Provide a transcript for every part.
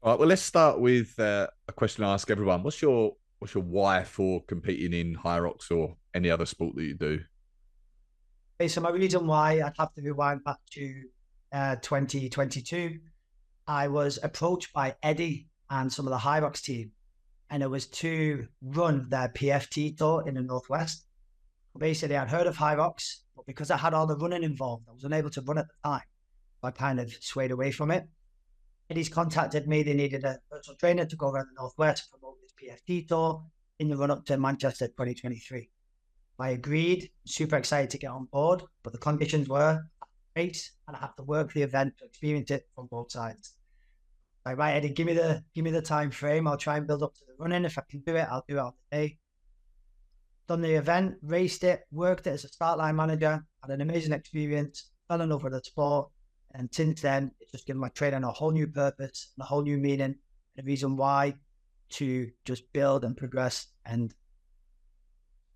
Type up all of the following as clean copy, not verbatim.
All right, well, let's start with a question I ask everyone. What's your why for competing in HYROX or any other sport that you do? Okay, so my reason why I'd have to rewind back to 2022. I was approached by Eddie and some of the HYROX team, and it was to run their PFT tour in the Northwest. Basically, I'd heard of HYROX, but because I had all the running involved, I was unable to run at the time. I kind of swayed away from it. Eddie's contacted me. They needed a personal trainer to go around the Northwest to promote this PFT tour in the run up to Manchester 2023. I agreed, super excited to get on board, but the conditions were race and I have to work the event to experience it from both sides. Like, right, Eddie, give me the time frame. I'll try and build up to the running. If I can do it, I'll do it on the day. Done the event, raced it, worked it as a start line manager, had an amazing experience, fell in love with the sport. And since then, it's just given my training a whole new purpose and a whole new meaning and a reason why to just build and progress. And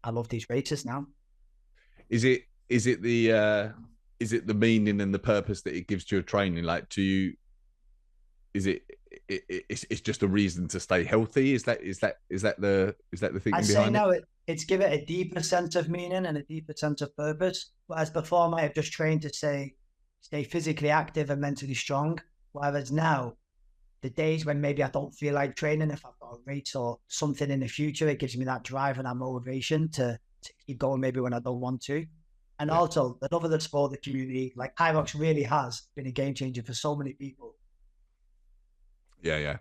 I love these races now. Is it is it the is it the meaning and the purpose that it gives to your training? Like, do you is it's just a reason to stay healthy? Is that the I'd thinking say behind it? now it's give it a deeper sense of meaning and a deeper sense of purpose. Whereas before, I might have just trained to stay physically active and mentally strong. Whereas now, the days when maybe I don't feel like training, if I've got a race or something in the future, it gives me that drive and that motivation to keep going maybe when I don't want to. And Yeah, also, the love of the sport, the community, like HYROX really has been a game changer for so many people. yeah,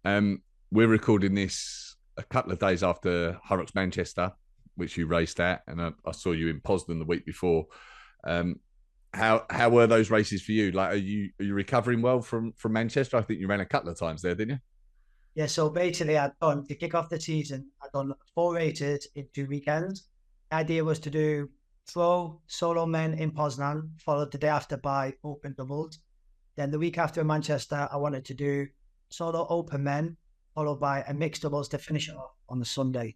yeah. We're recording this a couple of days after HYROX Manchester, which you raced at, and I saw you in Poznan the week before. Um, how were those races for you? Like, are you recovering well from Manchester? I think you ran a couple of times there, didn't you? Yeah, so basically, I'd done to kick off the season, I'd done 4 races in 2 weekends. The idea was to do pro solo men in Poznan, followed the day after by open doubles. Then the week after in Manchester, I wanted to do solo open men, followed by a mixed doubles to finish it off on the Sunday.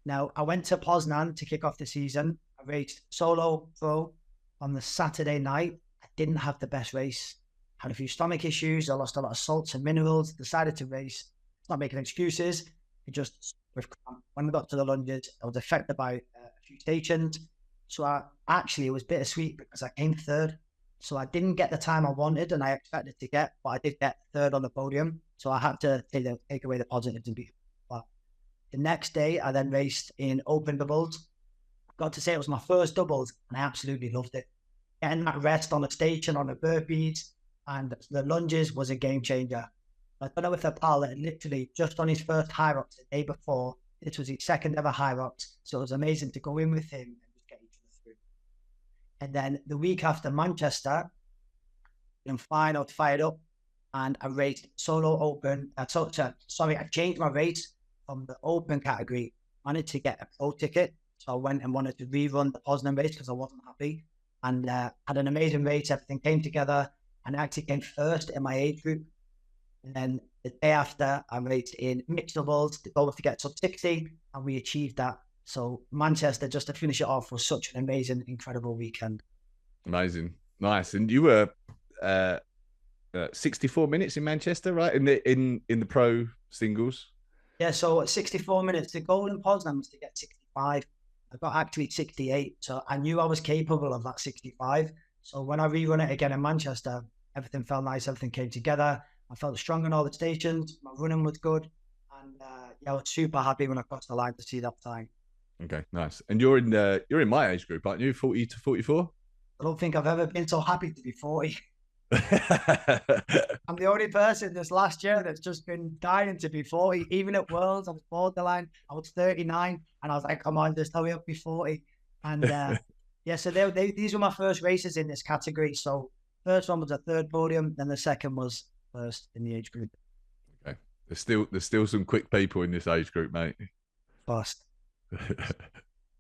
Now, I went to Poznan to kick off the season. I raced solo pro on the Saturday night. I didn't have the best race. Had a few stomach issues. I lost a lot of salts and minerals. Decided to race. It's not making excuses. It just, when I got to the lunges, I was affected by a few stations. So it was bittersweet because I came third. So I didn't get the time I wanted and I expected to get, but I did get third on the podium. So I had to take away the positives and be. But the next day, I then raced in open doubles. Got to say it was my first doubles and I absolutely loved it. Getting that rest on the station, on the burpees and the lunges was a game changer. I don't know if a pal that literally just on his first HYROX the day before, this was his second ever HYROX. So it was amazing to go in with him and just get each other through. And then the week after Manchester, I'm fine, I was fired up and I raced solo open. I changed my race from the open category. I wanted to get a pro ticket. So I went and wanted to rerun the Poznan race because I wasn't happy and had an amazing race. Everything came together and I actually came first in my age group. And then the day after, I raced in mixed doubles, the goal was to get sub 60, and we achieved that. So Manchester, just to finish it off, was such an amazing, incredible weekend. Amazing, nice. And you were 64 minutes in Manchester, right? In the pro singles. Yeah, so at 64 minutes, the goal in Poznan was to get 65. I got actually 68, so I knew I was capable of that 65. So when I rerun it again in Manchester, everything felt nice, everything came together. I felt strong in all the stations, my running was good, and yeah, I was super happy when I crossed the line to see that time. Okay, nice. And you're in my age group, aren't you? 40 to 44. I don't think I've ever been so happy to be 40. I'm the only person this last year that's just been dying to be 40. Even at Worlds, I was borderline. I was 39, and I was like, come on, just hurry up, be 40. And yeah, so these were my first races in this category. So first one was a third podium, then the second was first in the age group. Okay. There's still some quick people in this age group, mate. First.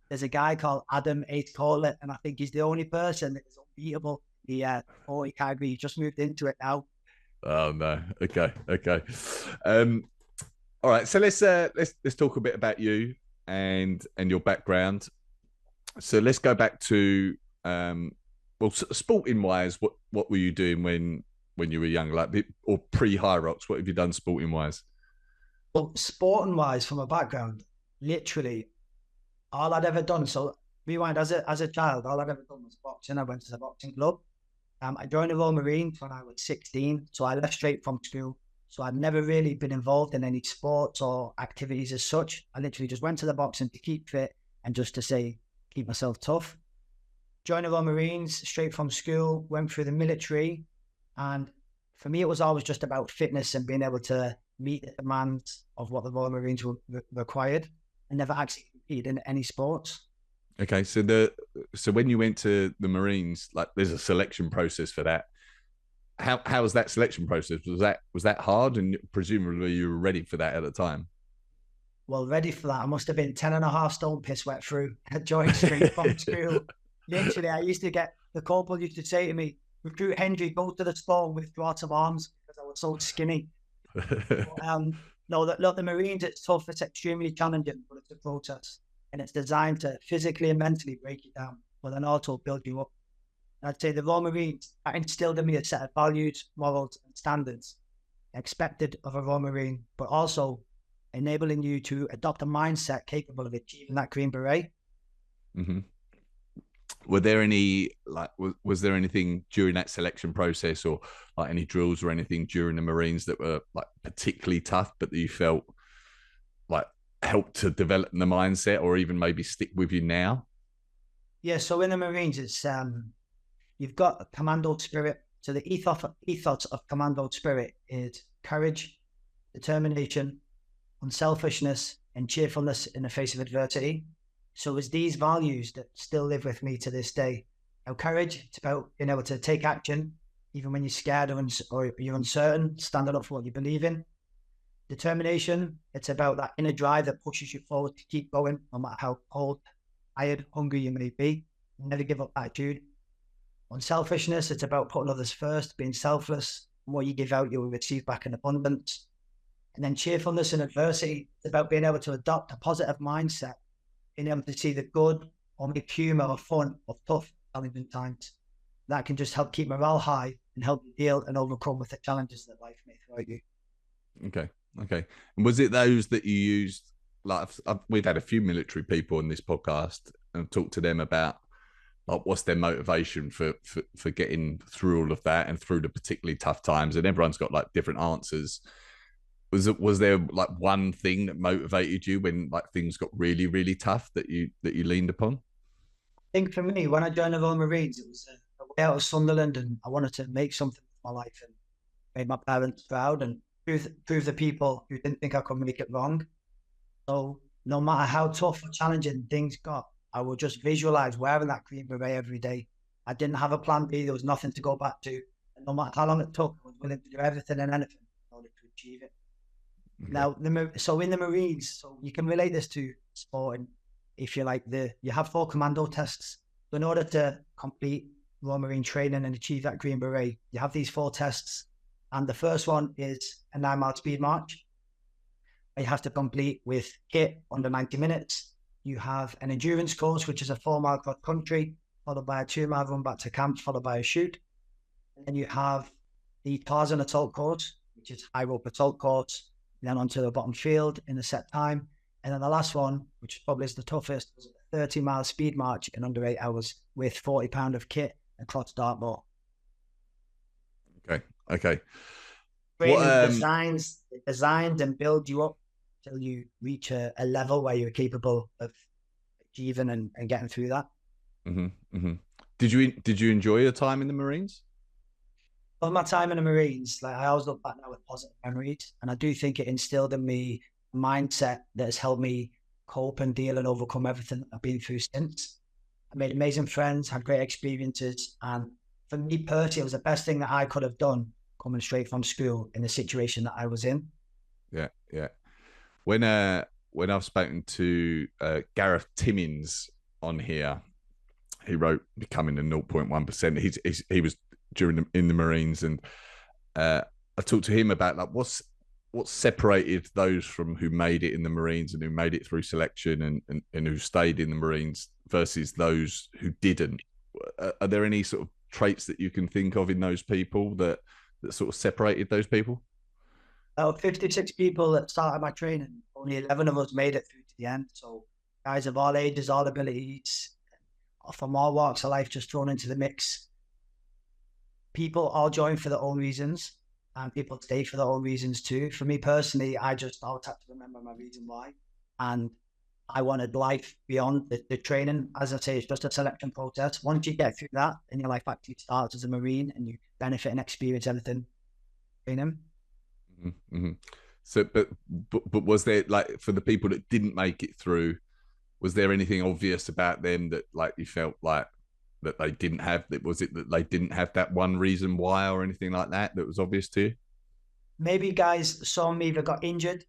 There's a guy called Adam H. Corlett, and I think he's the only person that is unbeatable. The 40 category. He just moved into it now. Oh no. Okay. Okay. Um. All right. So let's talk a bit about you and your background. So let's go back to well, sporting wise, what were you doing when you were young, like or pre-HYROX? What have you done sporting wise? Well, sporting wise, from a background, literally all I'd ever done. So rewind, as a child, all I'd ever done was boxing. I went to the boxing club. I joined the Royal Marines when I was 16, so I left straight from school. So I'd never really been involved in any sports or activities as such. I literally just went to the boxing to keep fit and just to say, keep myself tough. Joined the Royal Marines straight from school, went through the military. And for me, it was always just about fitness and being able to meet the demands of what the Royal Marines required. I never actually competed in any sports. Okay, so when you went to the Marines, like there's a selection process for that. How was that selection process? Was that hard? And presumably you were ready for that at the time. Well, ready for that. I must have been 10 and a half stone piss wet through. I joined straight from school. Literally, I used to get, the corporal used to say to me, "Recruit Hendrie, go to the store with draughts of arms," because I was so skinny. No, look, the Marines, it's tough. It's extremely challenging, but it's a process. And it's designed to physically and mentally break you down, but then also build you up. And I'd say the Royal Marines instilled in me a set of values, morals, and standards expected of a Royal Marine, but also enabling you to adopt a mindset capable of achieving that Green Beret. Mm-hmm. Were there any, like, was there anything during that selection process, or like any drills or anything during the Marines that were like particularly tough, but that you felt like helped to develop the mindset or even maybe stick with you now? Yeah, so in the Marines, it's you've got a commando spirit. So the ethos of commando spirit is courage, determination, unselfishness, and cheerfulness in the face of adversity. So it's these values that still live with me to this day. Now, courage, it's about being able to take action, even when you're scared or you're uncertain, standing up for what you believe in. Determination, it's about that inner drive that pushes you forward to keep going, no matter how cold, tired, hungry you may be. Never give up attitude. Unselfishness, it's about putting others first, being selfless. The more you give out, you will receive back in abundance. And then cheerfulness in adversity, it's about being able to adopt a positive mindset, being able to see the good or make humor or fun of tough, challenging times. That can just help keep morale high and help you deal and overcome with the challenges that life may throw at you. Okay. And was it those that you used? Like, we've had a few military people on this podcast and talked to them about like what's their motivation for getting through all of that and through the particularly tough times, and everyone's got like different answers. Was there like one thing that motivated you when like things got really, really tough that you leaned upon? I think for me, when I joined the Royal Marines, it was a way out of Sunderland, and I wanted to make something of my life and made my parents proud and prove the people who didn't think I could make it wrong. So no matter how tough or challenging things got, I would just visualize wearing that Green Beret every day. I didn't have a plan B. There was nothing to go back to. And no matter how long it took, I was willing to do everything and anything in order to achieve it. Okay. Now, so in the Marines, so you can relate this to sport. And if you like, you have 4 commando tests. So in order to complete Royal Marine training and achieve that Green Beret, you have these 4 tests. And the first one is a 9-mile speed march. You have to complete with kit under 90 minutes. You have an endurance course, which is a 4-mile cross country, followed by a 2-mile run back to camp, followed by a shoot. And then you have the Tarzan assault course, which is high rope assault course, then onto the bottom field in a set time. And then the last one, which probably is the toughest, was a 30-mile speed march in under 8 hours with 40 pounds of kit across Dartmoor. Okay. Training designed and build you up till you reach a level where you're capable of achieving and getting through that. Mm-hmm, mm-hmm. Did you enjoy your time in the Marines? Well, my time in the Marines, like I always look back now with positive memories, and I do think it instilled in me a mindset that has helped me cope and deal and overcome everything I've been through since. I made amazing friends, had great experiences, and for me personally, it was the best thing that I could have done coming straight from school in the situation that I was in. Yeah. When I've spoken to Gareth Timmins on here, he wrote "Becoming the 0.1%." He was in the Marines, and I talked to him about like what separated those from who made it in the Marines and who made it through selection and who stayed in the Marines versus those who didn't. Are there any sort of traits that you can think of in those people that that sort of separated those people? Out of 56 people that started my training, only 11 of us made it through to the end. So guys of all ages, all abilities, from all walks of life, just thrown into the mix. People all join for their own reasons, and people stay for their own reasons too. For me personally, I just always had to remember my reason why. And I wanted life beyond the training. As I say, it's just a selection process. Once you get through that, then your life actually starts as a Marine and you benefit and experience everything training. Mm-hmm. So, but was there, like, for the people that didn't make it through, was there anything obvious about them that, like, you felt like that they didn't have? That was it that they didn't have that one reason why, or anything like that that was obvious to you? Maybe guys, some either got injured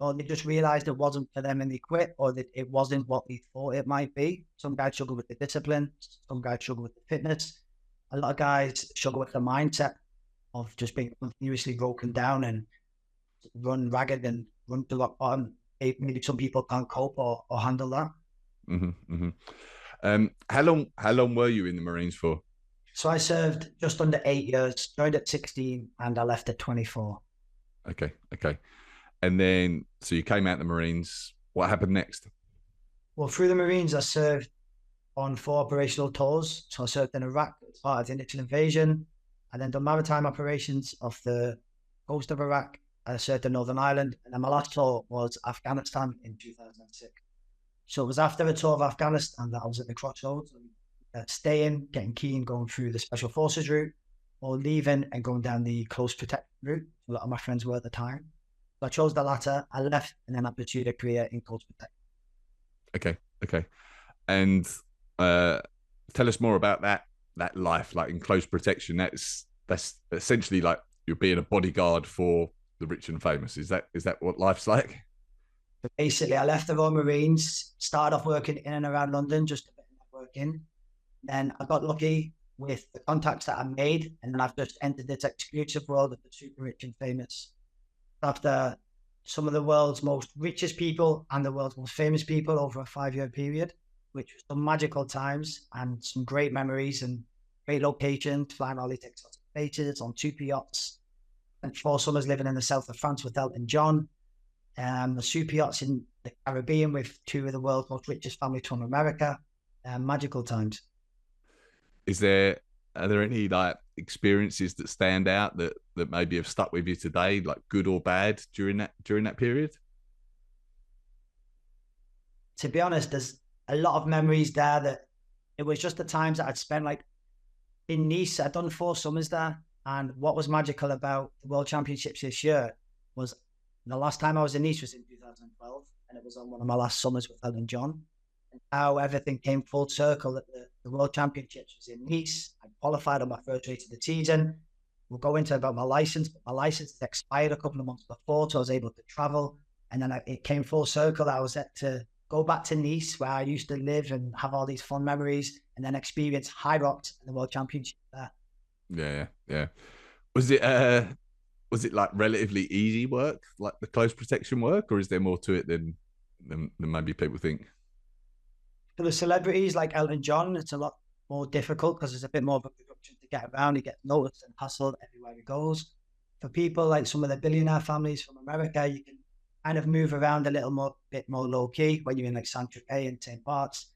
or they just realized it wasn't for them and they quit, or that it wasn't what they thought it might be. Some guys struggle with the discipline, some guys struggle with the fitness. A lot of guys struggle with the mindset of just being continuously broken down and run ragged and run to rock bottom. Maybe some people can't cope or handle that. Mm-hmm, mm-hmm. How long were you in the Marines for? So I served just under 8 years, joined at 16 and I left at 24. Okay. And then, so you came out the Marines. What happened next? Well, through the Marines, I served on 4 operational tours. So I served in Iraq as part of the initial invasion. I then done maritime operations off the coast of Iraq. I served in Northern Ireland. And then my last tour was Afghanistan in 2006. So it was after a tour of Afghanistan that I was at the crossroads. Staying, getting keen, going through the Special Forces route, or leaving and going down the close protection route. A lot of my friends were at the time. So I chose the latter. I left and then I pursued a career in close protection. Okay. And tell us more about that life, like in close protection. That's essentially like you're being a bodyguard for the rich and famous. Is that what life's like? But basically, I left the Royal Marines, started off working in and around London, just a bit of networking. Then I got lucky with the contacts that I made, and then I've just entered this exclusive world of the super rich and famous. After some of the world's most richest people and the world's most famous people over a 5-year period, which was some magical times and some great memories and great locations, flying all these exotic places on super yachts. And 4 summers living in the south of France with Elton John. The super yachts in the Caribbean with 2 of the world's most richest families from America. Magical times. Are there any like experiences that stand out that maybe have stuck with you today, like good or bad during that period? To be honest, there's a lot of memories there that it was just the times that I'd spent, like in Nice. I'd done 4 summers there, and what was magical about the World Championships this year was the last time I was in Nice was in 2012, and it was on one of my last summers with Elton John. And how everything came full circle that the World Championships was in Nice. I qualified on my first race of the season. We'll go into about my license, but my license expired a couple of months before, so I was able to travel. And then it came full circle. I was at to go back to Nice, where I used to live and have all these fun memories, and then experience HYROX and the World Championship there. Yeah. Was it like relatively easy work, like the close protection work, or is there more to it than maybe people think? For the celebrities like Elton John, it's a lot more difficult because there's a bit more of a production to get around. He gets noticed and hassled everywhere he goes. For people like some of the billionaire families from America, you can kind of move around a bit more low key when you're in like Saint-Tropez and St. Bart's.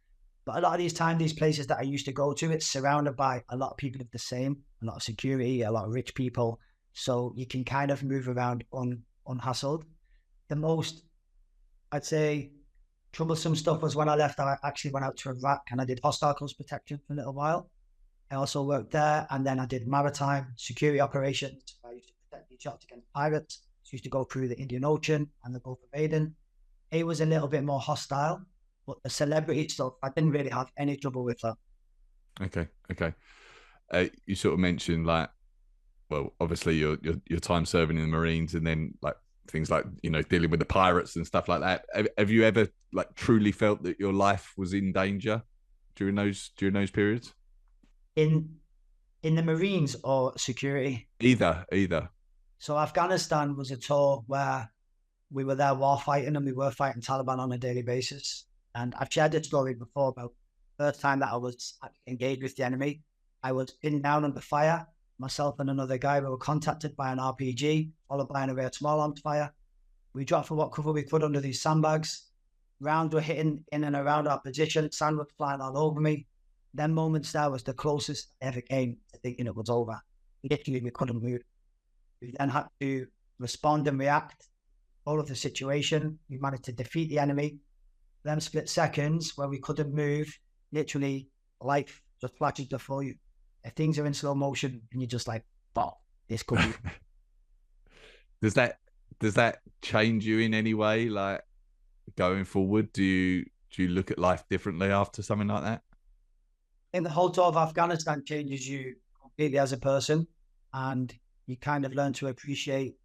But a lot of these places that I used to go to, it's surrounded by a lot of people of the same, a lot of security, a lot of rich people. So you can kind of move around unhassled. The most, I'd say, troublesome stuff was when I left. I actually went out to Iraq and I did hostile close protection for a little while. I also worked there, and then I did maritime security operations. I used to protect the yachts against pirates. I used to go through the Indian Ocean and the Gulf of Aden. It was a little bit more hostile, but the celebrity stuff, I didn't really have any trouble with that. Okay. You sort of mentioned, like, well, obviously your time serving in the Marines, and then like things like, you know, dealing with the pirates and stuff like that. Have you ever like truly felt that your life was in danger during those periods? In the Marines or security? Either. So Afghanistan was a tour where we were there war fighting, and we were fighting Taliban on a daily basis. And I've shared this story before about the first time that I was engaged with the enemy. I was pinned down under fire, myself and another guy, we were contacted by an RPG, followed by an array of small arms fire. We dropped for what cover we could under these sandbags. Rounds were hitting in and around our position. Sand was flying all over me. Them moments there was the closest I ever came to thinking it was over. Literally, we couldn't move. We then had to respond and react. All of the situation, we managed to defeat the enemy. Them split seconds where we couldn't move, literally, life just flashes before you. If things are in slow motion and you're just like, "Wow, this could be." Does that change you in any way? Like going forward, do you look at life differently after something like that? I think the whole tour of Afghanistan changes you completely as a person, and you kind of learn to appreciate,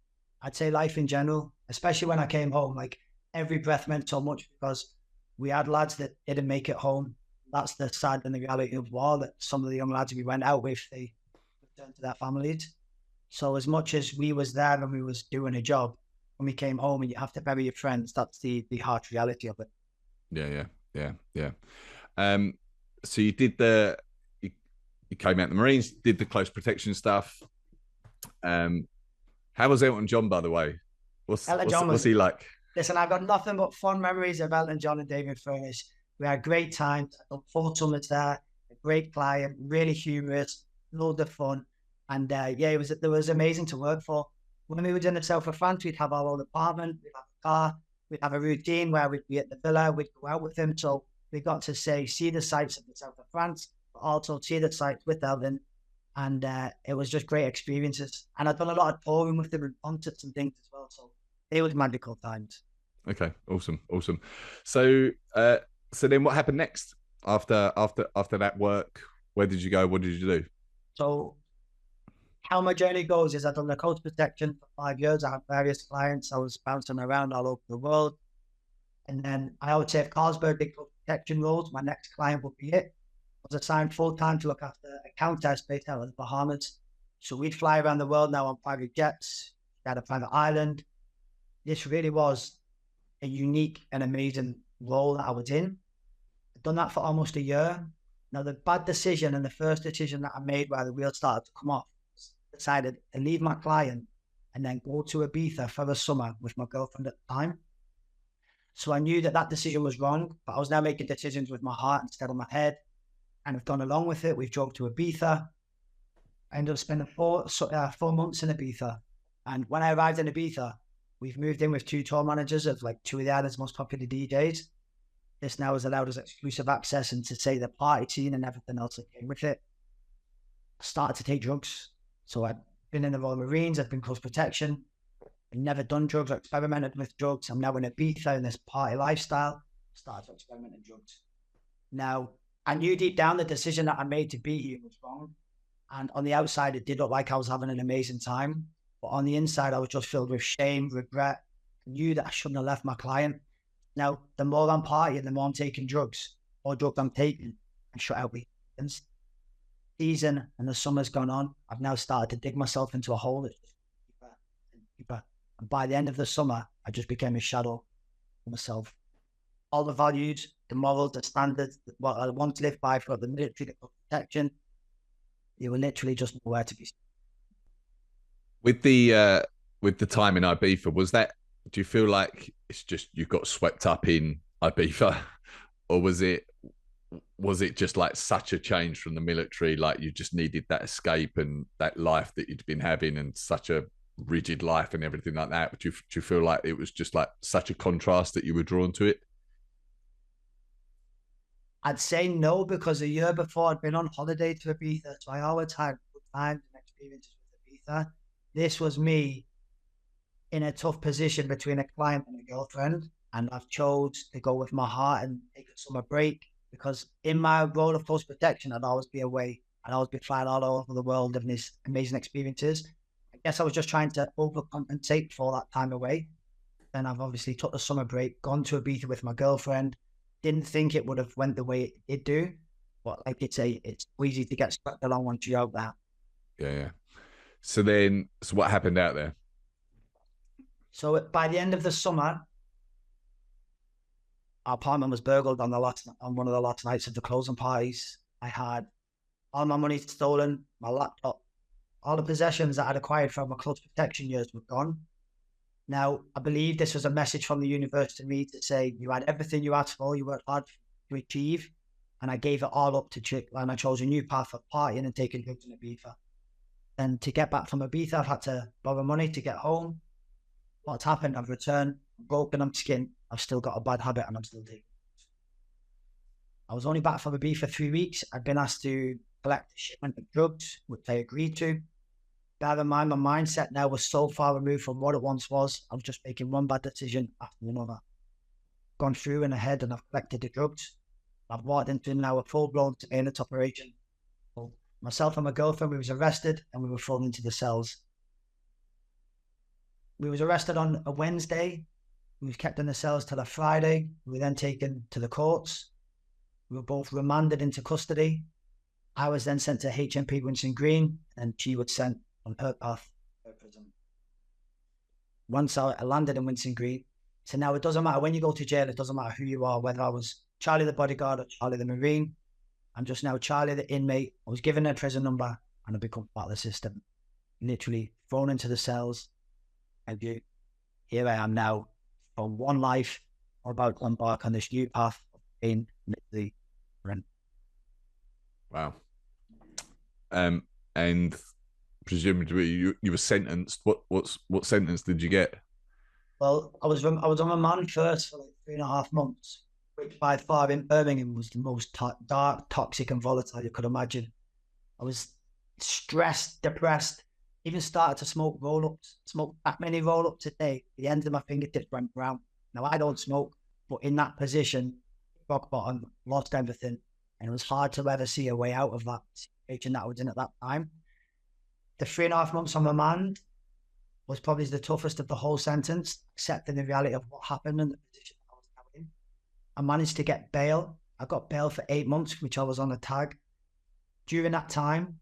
I'd say, life in general, especially when I came home. Like every breath meant so much because we had lads that didn't make it home. That's the sad and the reality of war, that some of the young lads we went out with, they returned to their families. So as much as we was there and we was doing a job, when we came home and you have to bury your friends, that's the harsh reality of it. Yeah. So you did you came out the Marines, did the close protection stuff. How was Elton John, by the way? What's he like? Listen, I've got nothing but fond memories of Elton John and David Furness. We had great times. I done 4 summers there. A great client, really humorous, loads of fun. And it was amazing to work for. When we were in the south of France, we'd have our own apartment, we'd have a car, we'd have a routine where we'd be at the villa, we'd go out with him. So we got to see the sights of the south of France, but also see the sights with Elton. And it was just great experiences. And I've done a lot of touring with them and concerts and things as well. So it was magical times. Okay, awesome. So then what happened next after that work? Where did you go? What did you do? So how my journey goes is I've done the coast protection for 5 years. I had various clients. I was bouncing around all over the world. And then I would say if Carlsberg did coast protection roles, my next client would be it. I was assigned full-time to look after a countess based out of the Bahamas. So we'd fly around the world now on private jets. We had a private island. This really was a unique and amazing role that I was in. I've done that for almost a year. Now, the bad decision and the first decision that I made where the wheels started to come off, decided to leave my client and then go to Ibiza for the summer with my girlfriend at the time. So I knew that decision was wrong, but I was now making decisions with my heart instead of my head. And I've gone along with it. We've drove to Ibiza. I ended up spending 4 months in Ibiza. And when I arrived in Ibiza, we've moved in with 2 tour managers of like 2 of the island's most popular DJs. This now has allowed us exclusive access and to say the party scene and everything else that came with it. I started to take drugs. So I've been in the Royal Marines, I've been close protection. I've never done drugs, I experimented with drugs. I'm now in Ibiza in this party lifestyle. Started to experiment in drugs. Now, I knew deep down the decision that I made to be here was wrong. And on the outside, it did look like I was having an amazing time. But on the inside, I was just filled with shame, regret. I knew that I shouldn't have left my client. Now, the more I'm partying, the more I'm taking drugs. More drugs I'm taking, I shut out weekends. Season and the summer's gone on. I've now started to dig myself into a hole that's just deeper and deeper. And by the end of the summer, I just became a shadow of myself. All the values, the morals, the standards, what I once lived by for the military, the protection, they were literally just nowhere to be seen. With the time in Ibiza, do you feel like it's just you got swept up in Ibiza, or was it just like such a change from the military, like you just needed that escape and that life that you'd been having and such a rigid life and everything like that? Do you feel like it was just like such a contrast that you were drawn to it? I'd say no, because a year before I'd been on holiday to Ibiza, so I always had good times and experiences with Ibiza. This was me in a tough position between a client and a girlfriend, and I've chose to go with my heart and take a summer break, because in my role of close protection, I'd always be away. I'd always be flying all over the world having these amazing experiences. I guess I was just trying to overcompensate for that time away. Then I've obviously took the summer break, gone to Ibiza with my girlfriend. Didn't think it would have went the way it did do, but like it's easy to get swept along once you're out there. Yeah. So what happened out there? So by the end of the summer, our apartment was burgled on one of the last nights of the closing parties. I had all my money stolen, my laptop, all the possessions that I'd acquired from my close protection years were gone. Now, I believe this was a message from the universe to me to say, you had everything you asked for, you worked hard to achieve, and I gave it all up to chick, and I chose a new path of partying and taking drugs in Ibiza. And to get back from Ibiza, I've had to borrow money to get home. What's happened? I've returned, I'm broken, I'm skint, I've still got a bad habit, and I'm still taking. I was only back from Ibiza for 3 weeks. I'd been asked to collect a shipment of drugs, which I agreed to. Bear in mind, my mindset now was so far removed from what it once was. I was just making one bad decision after another. Gone through and ahead, and I've collected the drugs. I've walked into now a full-blown surveillance operation. So myself and my girlfriend, we was arrested and we were thrown into the cells. We was arrested on a Wednesday. We was kept in the cells till a Friday. We were then taken to the courts. We were both remanded into custody. I was then sent to HMP Winson Green, and she was sent on her path to her prison. Once I landed in Winson Green, so now it doesn't matter when you go to jail, it doesn't matter who you are, whether I was Charlie the bodyguard or Charlie the Marine. I'm just now Charlie the inmate. I was given a prison number and I become part of the system. Literally thrown into the cells. And here I am now from one life. I'm about to embark on this new path of being literally rent. Wow. And presumably you were sentenced. What sentence did you get? Well, I was on remand first for like 3.5 months, which by far in Birmingham was the most dark, toxic and volatile you could imagine. I was stressed, depressed, even started to smoke roll-ups, smoke that many roll-ups a day. The ends of my fingertips went brown. Now, I don't smoke, but in that position, rock bottom, lost everything. And it was hard to ever see a way out of that situation that I was in at that time. The 3.5 months on remand was probably the toughest of the whole sentence, accepting the reality of what happened and the position I was now in. I managed to get bail. I got bail for 8 months, which I was on a tag. During that time,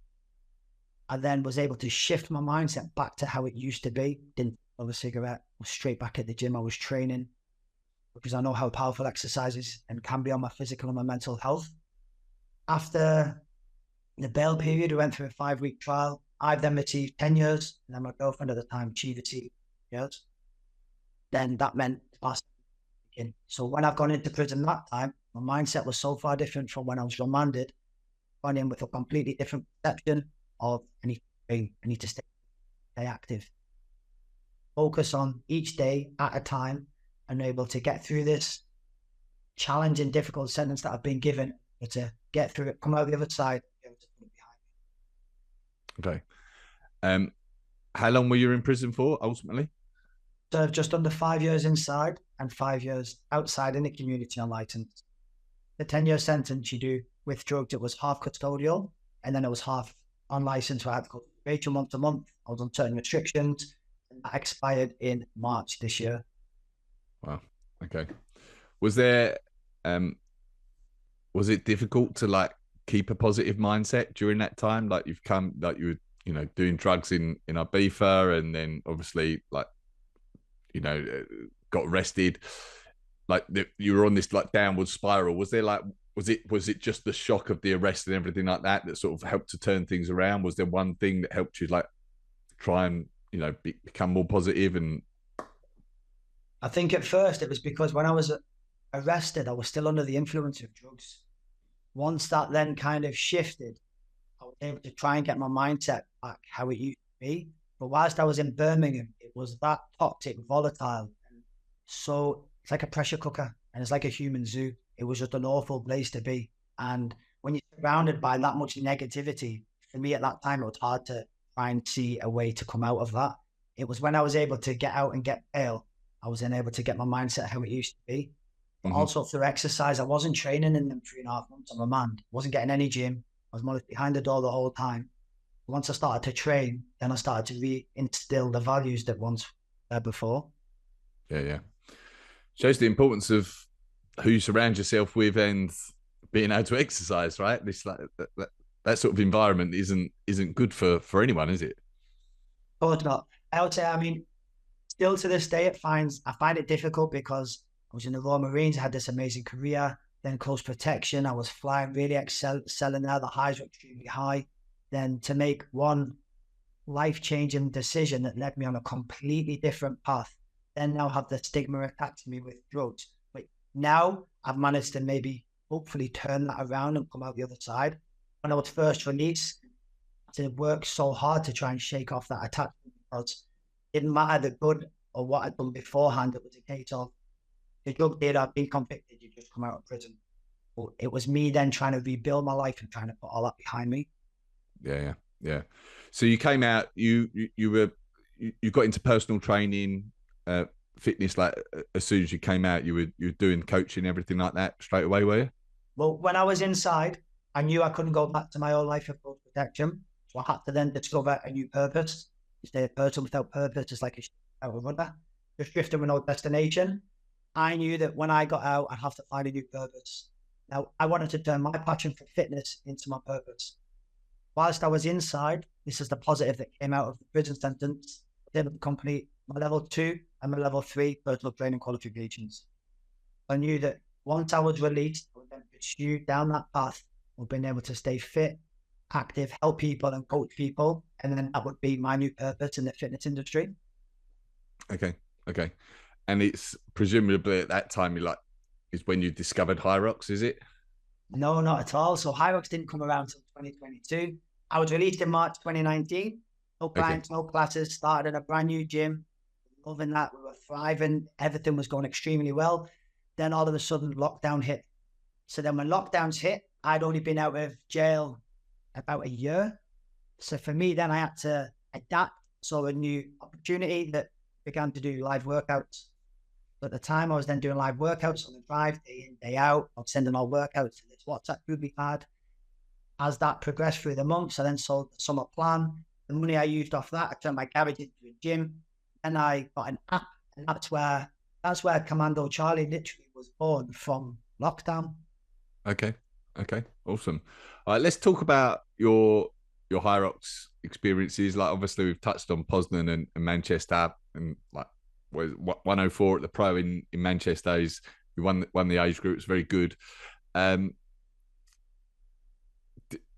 I then was able to shift my mindset back to how it used to be. Didn't have a cigarette, was straight back at the gym. I was training because I know how powerful exercise is and can be on my physical and my mental health. After the bail period, we went through a 5-week trial. I then received 10 years, and then my girlfriend at the time, she received years. Then that meant last. So when I've gone into prison that time, my mindset was so far different from when I was remanded. Gone in with a completely different perception of I need to stay active. Focus on each day at a time and able to get through this challenging, difficult sentence that I've been given, but to get through it, come out the other side, be able to put it behind me. Okay. How long were you in prison for ultimately? Served just under 5 years inside and 5 years outside in the community unlicensed. The 10-year sentence you do with drugs, it was half custodial and then it was half unlicensed, where I had to go to probation month to month. I was on certain restrictions, and that expired in March this year. Wow. Okay. Was there was it difficult to like keep a positive mindset during that time? Like you were, doing drugs in Ibiza, and then obviously like, got arrested. Like you were on this like downward spiral. Was there like, was it just the shock of the arrest and everything like that sort of helped to turn things around? Was there one thing that helped you like try and, become more positive? And I think at first it was because when I was arrested, I was still under the influence of drugs. Once that then kind of shifted, I was able to try and get my mindset back how it used to be. But whilst I was in Birmingham, it was that toxic, volatile. And so it's like a pressure cooker and it's like a human zoo. It was just an awful place to be. And when you're surrounded by that much negativity, for me at that time, it was hard to try and see a way to come out of that. It was when I was able to get out and get bail, I was then able to get my mindset how it used to be. But also through exercise, I wasn't training in them 3.5 months on remand. I wasn't getting any gym. I was more behind the door the whole time. Once I started to train, then I started to reinstill the values that once were before. Yeah. Shows the importance of who you surround yourself with and being able to exercise, right? This like that sort of environment isn't good for anyone, is it? Of course not. I would say, I mean, still to this day, I find it difficult because I was in the Royal Marines, I had this amazing career, then close protection, I was flying, really excelling there, the highs were extremely high. Then to make one life-changing decision that led me on a completely different path, then now have the stigma attached to me with drugs. But now I've managed to maybe hopefully turn that around and come out the other side. When I was first released, I worked so hard to try and shake off that attachment, because it didn't matter the good or what I'd done beforehand. It was a case of the drug dealer, I've been convicted, you just come out of prison. But it was me then trying to rebuild my life and trying to put all that behind me. Yeah. So you came out, you got into personal training, fitness, like as soon as you came out, you were doing coaching, everything like that straight away, were you? Well, when I was inside, I knew I couldn't go back to my old life of protection. So I had to then discover a new purpose. Stay a person without purpose is like a runner, just drifting with no destination. I knew that when I got out, I'd have to find a new purpose. Now, I wanted to turn my passion for fitness into my purpose. Whilst I was inside, this is the positive that came out of the prison sentence. I was able to complete my level 2 and my level 3 personal training qualifications. I knew that once I was released, I would then pursue down that path of being able to stay fit, active, help people and coach people. And then that would be my new purpose in the fitness industry. Okay. And it's presumably at that time is when you discovered HYROX, is it? No, not at all. So HYROX didn't come around until 2022. I was released in March 2019. No clients, no classes, started in a brand new gym. Loving that. We were thriving. Everything was going extremely well. Then all of a sudden lockdown hit. So then when lockdowns hit, I'd only been out of jail about a year. So for me, then I had to adapt. So a new opportunity that began to do live workouts. At the time, I was then doing live workouts on the drive, day in, day out. I was sending all workouts to this WhatsApp group we had. As that progressed through the months, I then sold the summer plan. The money I used off that, I turned my garage into a gym. And I got an app, and that's where Commando Charlie literally was born, from lockdown. Okay, awesome. All right, let's talk about your HYROX experiences. Like, obviously, we've touched on Poznan and Manchester, and like 104 at the pro in Manchester. You won the age group. It's very good.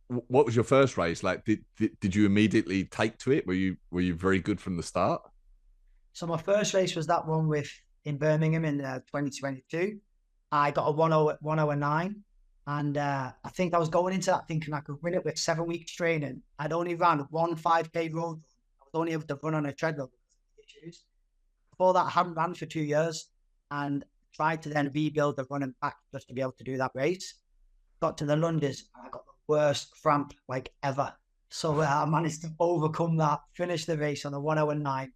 What was your first race like? Did you immediately take to it? Were you very good from the start? So my first race was that one in Birmingham in 2022. I got a 109, and I think I was going into that thinking I could win it with 7 weeks training. I'd only ran one 5K road. I was only able to run on a treadmill because of issues. Before that, I hadn't ran for 2 years and tried to then rebuild the running back just to be able to do that race. Got to the Londons, and I got the worst cramp like ever. So I managed to overcome that, finish the race on a 109.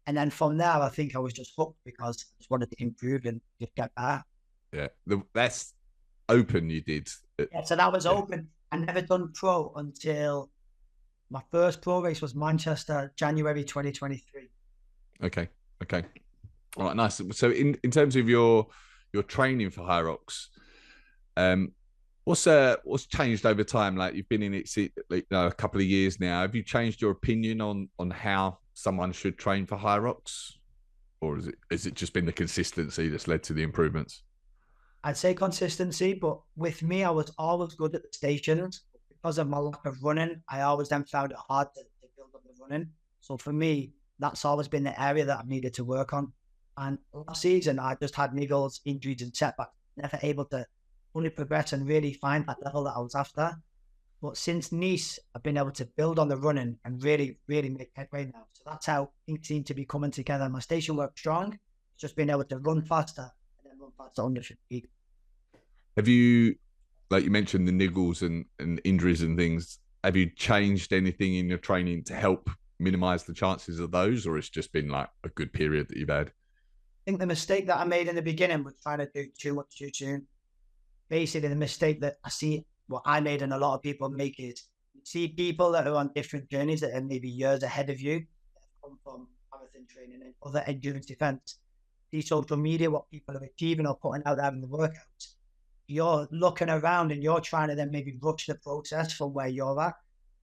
And then from there, I think I was just hooked because I just wanted to improve and just get better. Yeah, that's open you did. Yeah, so that was open. I never done pro until my first pro race was Manchester, January 2023. Okay. All right, nice. So in terms of your training for HYROX, what's changed over time? Like, you've been in it a couple of years now. Have you changed your opinion on how someone should train for HYROX, or has it just been the consistency that's led to the improvements? I'd say consistency, but with me, I was always good at the stations. Because of my lack of running, I always then found it hard to build up the running. So for me, that's always been the area that I've needed to work on. And last season, I just had niggles, injuries, and setbacks. Never able to fully progress and really find that level that I was after. But since Nice, I've been able to build on the running and really, really make headway now. So that's how things seem to be coming together. My station works strong. It's just being able to run faster and then run faster under speed. Have you, like you mentioned, the niggles and injuries and things, have you changed anything in your training to help minimize the chances of those, or it's just been like a good period that you've had? I think the mistake that I made in the beginning was trying to do too much too soon. Basically, the mistake that I see, what I made and a lot of people make, is you see people that are on different journeys that are maybe years ahead of you, that have come from marathon training and other endurance events. See social media, what people are achieving or putting out there in the workouts. You're looking around and you're trying to then maybe rush the process from where you're at.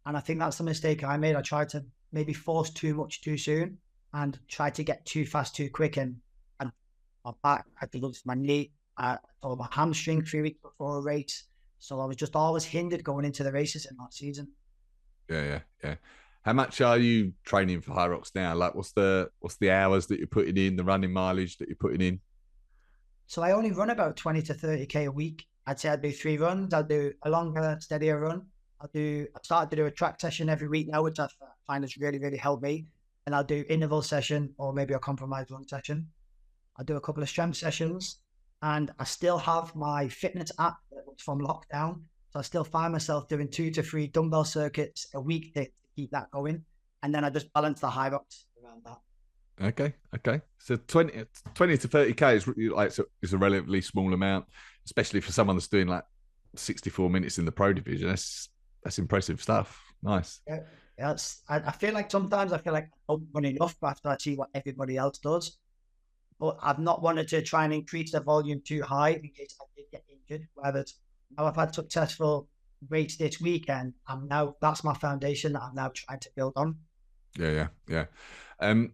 And I think that's the mistake I made. I tried to maybe force too much too soon and tried to get too fast too quick. And my back, I had to lose my knee. I tore my hamstring 3 weeks before a race. So I was just always hindered going into the races in that season. Yeah. How much are you training for HYROX now? Like, what's the hours that you're putting in, the running mileage that you're putting in? So I only run about 20 to 30K a week. I'd say I'd do 3 runs. I'll do a longer, steadier run. I've started to do a track session every week now, which I find has really, really helped me. And I'll do interval session or maybe a compromised run session. I'll do a couple of strength sessions. And I still have my fitness app that was from lockdown. So I still find myself doing 2 to 3 dumbbell circuits a week to keep that going. And then I just balance the HYROX around that. Okay. So 20 to 30K is like, is a relatively small amount, especially for someone that's doing like 64 minutes in the pro division. That's impressive stuff. Nice. Yeah, I feel like sometimes I feel like I don't run enough after I see what everybody else does. But I've not wanted to try and increase the volume too high in case I did get injured. Whereas now I've had successful rates this weekend, that's my foundation that I'm now trying to build on. Yeah. Do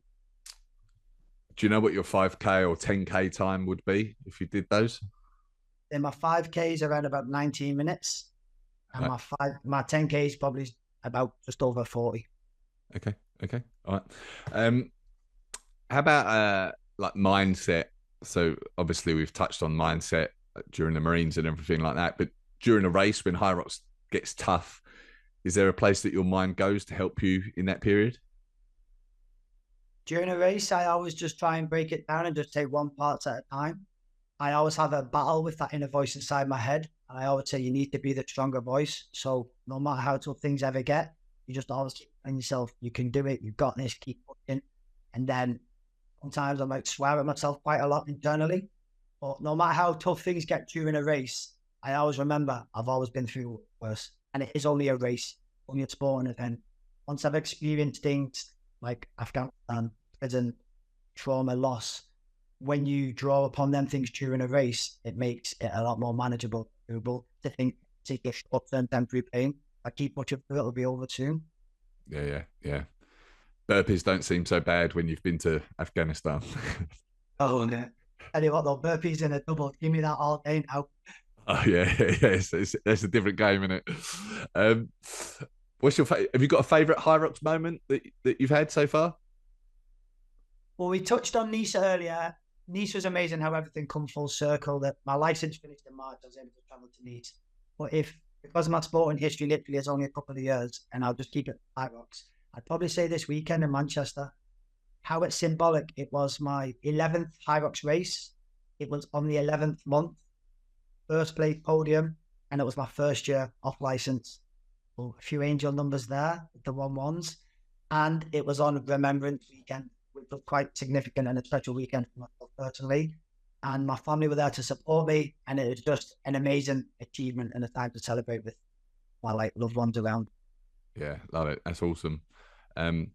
you know what your 5K or 10K time would be if you did those? Then my 5K is around about 19 minutes, and my 10K is probably about just over 40. Okay. All right. How about like mindset? So obviously we've touched on mindset during the Marines and everything like that, but during a race when HYROX gets tough, is there a place that your mind goes to help you in that period? During a race, I always just try and break it down and just take one part at a time. I always have a battle with that inner voice inside my head. And I always say you need to be the stronger voice. So no matter how tough things ever get, you just always keep telling yourself, you can do it, you've got this, keep pushing. And then sometimes I might swear at myself quite a lot internally. But no matter how tough things get during a race, I always remember I've always been through worse. And it is only a race, only a sport. And then once I've experienced things like Afghanistan, prison, trauma, loss, when you draw upon them things during a race, it makes it a lot more manageable, doable to think, take a short-term temporary pain. I keep pushing through, it'll be over soon. Yeah. Burpees don't seem so bad when you've been to Afghanistan. Oh, no. Tell you what, though, burpees in a double, give me that all day now. Oh yeah. It's a different game, isn't it? What's your have you got a favourite HYROX moment that you've had so far? Well, we touched on Nice earlier. Nice was amazing how everything come full circle. That my license finished in March, I was able to travel to Nice. But because my sporting history literally is only a couple of years, and I'll just keep it HYROX, I'd probably say this weekend in Manchester, how it's symbolic. It was my 11th HYROX race. It was on the 11th month, first place podium, and it was my first year off license. Well, a few angel numbers there, the 1-1s, and it was on Remembrance Weekend, which was quite significant and a special weekend for myself personally. And my family were there to support me, and it was just an amazing achievement and a time to celebrate with my loved ones around. Yeah, love it. That's awesome. I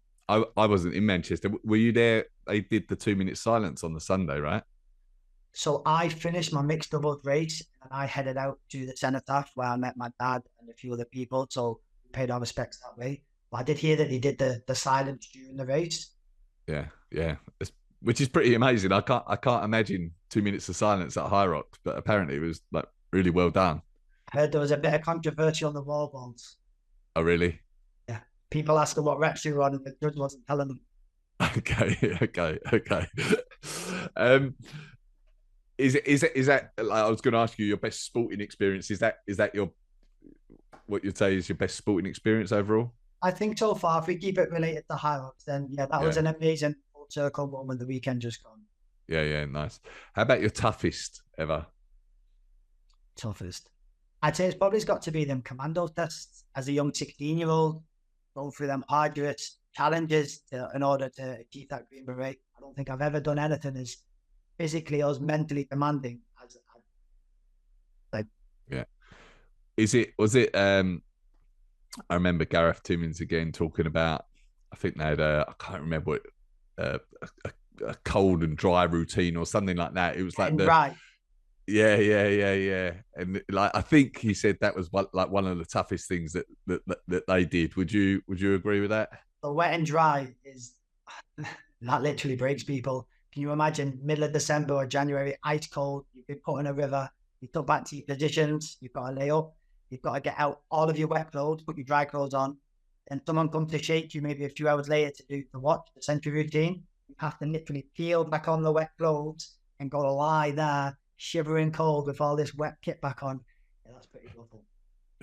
wasn't in Manchester. Were you there? They did the 2 minute silence on the Sunday, right? So I finished my mixed doubles race and I headed out to the cenotaph where I met my dad and a few other people. So we paid our respects that way. But I did hear that he did the silence during the race. Yeah. Which is pretty amazing. I can't imagine 2 minutes of silence at HYROX, but apparently it was like really well done. I heard there was a bit of controversy on the wall balls. Oh, really? Yeah. People asked them what reps they were on and the judge wasn't telling them. Okay. Is that like, I was going to ask you your best sporting experience? Is that your what you'd say is your best sporting experience overall? I think so far, if we keep it related to HYROX, then that was an amazing full circle moment the weekend just gone. Yeah, nice. How about your toughest ever? Toughest. I'd say it's probably got to be them commando tests as a young 16-year-old, going through them arduous challenges in order to achieve that Green Beret. I don't think I've ever done anything as physically or as mentally demanding as yeah. I remember Gareth Timmins again talking about, I think they had I can't remember what, a cold and dry routine or something like that. It was like Yeah. And like, I think he said that was one of the toughest things that they did. Would you agree with that? The wet and dry is that literally breaks people. Can you imagine middle of December or January, ice cold, you've been put in a river, you go back to your positions, you've got to lay up, you've got to get out all of your wet clothes, put your dry clothes on, Then someone comes to shake you maybe a few hours later to do the century routine. You have to literally peel back on the wet clothes and go to lie there, shivering cold with all this wet kit back on. Yeah, that's pretty awful.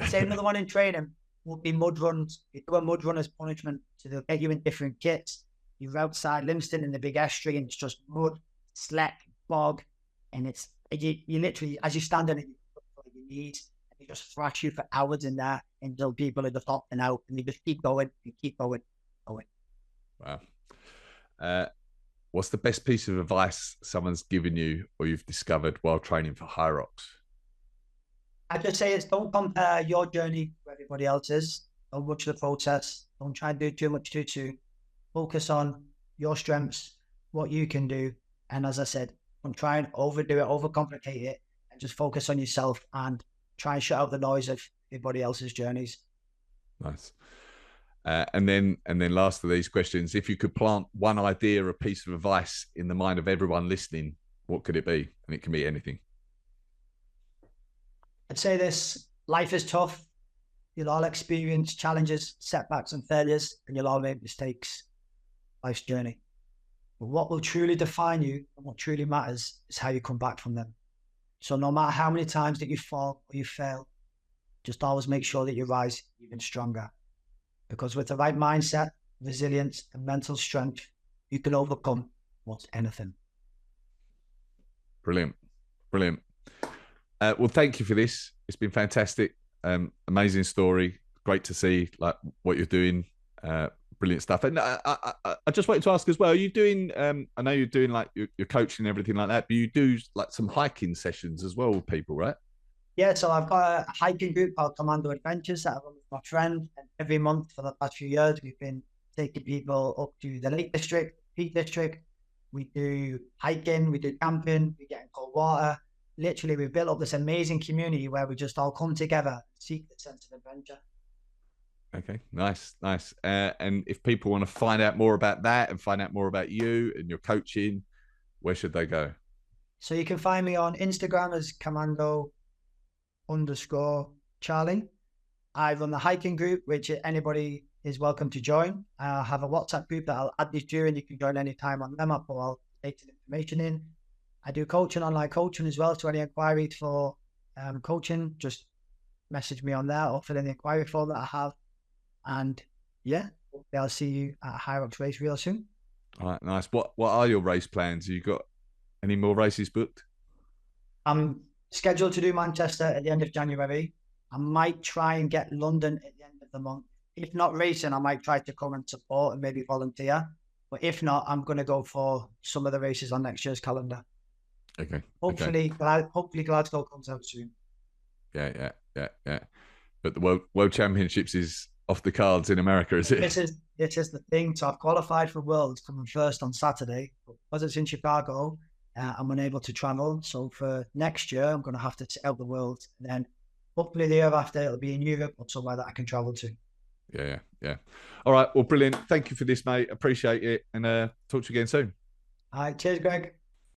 Say another one in training would be mud runs. You do a mud run as punishment, so they'll get you in different kits. You're outside Livingston in the big estuary, and it's just mud, slack, bog, and you literally, as you stand in it, you put your knees, and they just thrash you for hours in there until people are just opting out, and they just keep going and keep going. Wow. What's the best piece of advice someone's given you or you've discovered while training for HYROX? I just say don't compare your journey to everybody else's. Don't rush the process. Don't try and do too much too soon. Focus on your strengths, what you can do. And as I said, don't try and overdo it, overcomplicate it, and just focus on yourself and try and shut out the noise of everybody else's journeys. Nice. And then last of these questions, if you could plant one idea or piece of advice in the mind of everyone listening, what could it be? And it can be anything. I'd say this: life is tough. You'll all experience challenges, setbacks, and failures, and you'll all make mistakes. Life's journey. But what will truly define you and what truly matters is how you come back from them. So no matter how many times that you fall or you fail, just always make sure that you rise even stronger. Because with the right mindset, resilience, and mental strength, you can overcome most anything. Brilliant. Brilliant. Well, thank you for this. It's been fantastic. Amazing story. Great to see like what you're doing. Brilliant stuff. And I just wanted to ask as well, are you doing, I know you're doing like your coaching and everything like that, but you do like some hiking sessions as well with people, right? Yeah, so I've got a hiking group called Commando Adventures that I run with my friend. And every month for the past few years, we've been taking people up to the Lake District, Peak District. We do hiking, we do camping, we get in cold water. Literally, we've built up this amazing community where we just all come together and seek the sense of adventure. Okay, nice. And if people want to find out more about that and find out more about you and your coaching, where should they go? So you can find me on Instagram as Commando_Charlie. I run the hiking group, which anybody is welcome to join. I have a WhatsApp group that I'll add you to, and you can join anytime on them. I'll put all data information in. I do coaching, online coaching as well. So any inquiries for coaching, just message me on there or fill in the inquiry form that I have. And yeah, I'll see you at a HYROX race real soon. All right, nice. What are your race plans? Have you got any more races booked? I'm scheduled to do Manchester at the end of January. I might try and get London at the end of the month. If not racing, I might try to come and support and maybe volunteer. But if not, I'm going to go for some of the races on next year's calendar. Okay. Hopefully Glasgow comes out soon. Yeah. But the World Championships is off the cards in America, is it? This is the thing. So I've qualified for Worlds coming first on Saturday. But because it's in Chicago, I'm unable to travel. So for next year, I'm going to have to sit out the Worlds. And then hopefully the year after, it'll be in Europe or somewhere that I can travel to. Yeah. All right. Well, brilliant. Thank you for this, mate. Appreciate it. And talk to you again soon. All right. Cheers, Greg.